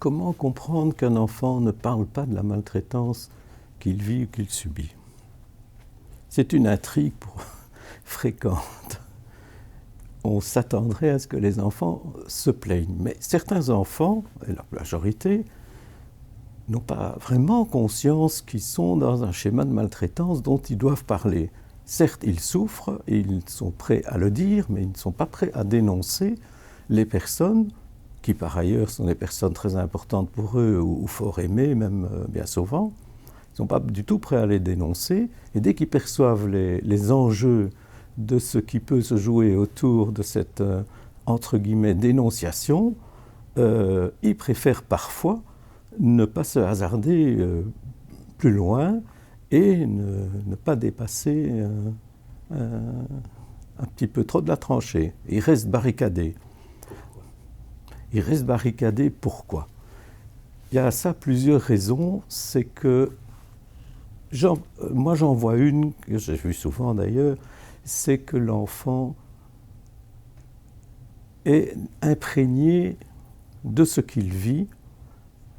Comment comprendre qu'un enfant ne parle pas de la maltraitance qu'il vit ou qu'il subit? C'est une intrigue fréquente. On s'attendrait à ce que les enfants se plaignent, mais certains enfants, et la majorité, n'ont pas vraiment conscience qu'ils sont dans un schéma de maltraitance dont ils doivent parler. Certes, ils souffrent, et ils sont prêts à le dire, mais ils ne sont pas prêts à dénoncer les personnes qui par ailleurs sont des personnes très importantes pour eux ou fort aimées, même bien souvent. Ils ne sont pas du tout prêts à les dénoncer, et dès qu'ils perçoivent les enjeux de ce qui peut se jouer autour de cette, entre guillemets, dénonciation, ils préfèrent parfois ne pas se hasarder plus loin et ne pas dépasser un petit peu trop de la tranchée. Ils restent barricadés. Ils restent barricadés, pourquoi? Il y a à ça plusieurs raisons. C'est que, moi j'en vois une, que j'ai vue souvent d'ailleurs, c'est que l'enfant est imprégné de ce qu'il vit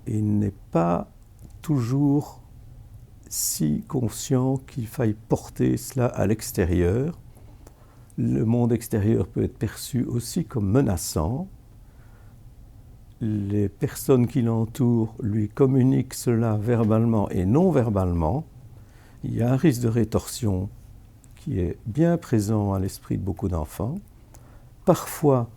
et n'est pas toujours si conscient qu'il faille porter cela à l'extérieur. Le monde extérieur peut être perçu aussi comme menaçant. Les personnes qui l'entourent lui communiquent cela verbalement et non verbalement. Il y a un risque de rétorsion qui est bien présent à l'esprit de beaucoup d'enfants. Parfois,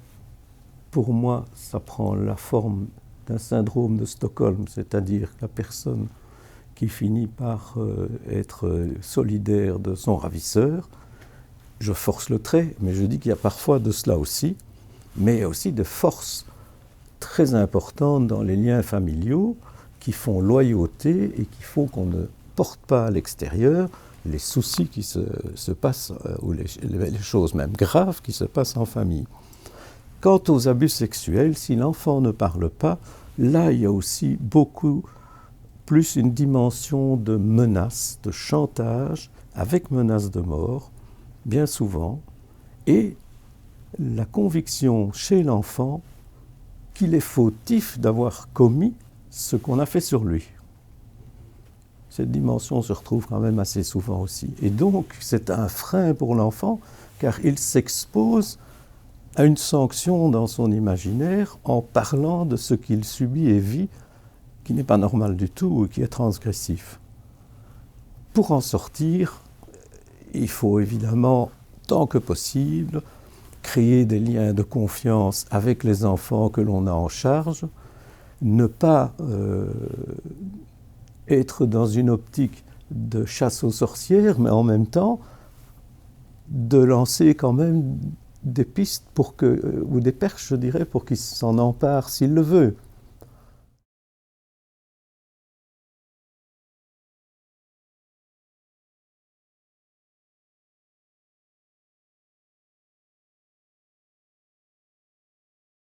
pour moi, ça prend la forme d'un syndrome de Stockholm, c'est-à-dire la personne qui finit par être solidaire de son ravisseur. Je force le trait, mais je dis qu'il y a parfois de cela aussi, mais il y a aussi de forces très importantes dans les liens familiaux qui font loyauté et qui font qu'on ne porte pas à l'extérieur les soucis qui se passent, ou les choses même graves qui se passent en famille. Quant aux abus sexuels, si l'enfant ne parle pas, là il y a aussi beaucoup plus une dimension de menace, de chantage, avec menace de mort, bien souvent, et la conviction chez l'enfant qu'il est fautif d'avoir commis ce qu'on a fait sur lui. Cette dimension se retrouve quand même assez souvent aussi. Et donc, c'est un frein pour l'enfant, car il s'expose à une sanction dans son imaginaire en parlant de ce qu'il subit et vit, qui n'est pas normal du tout et qui est transgressif. Pour en sortir, il faut évidemment, tant que possible, créer des liens de confiance avec les enfants que l'on a en charge, ne pas être dans une optique de chasse aux sorcières, mais en même temps de lancer quand même des pistes ou des perches, je dirais, pour qu'il s'en empare s'il le veut.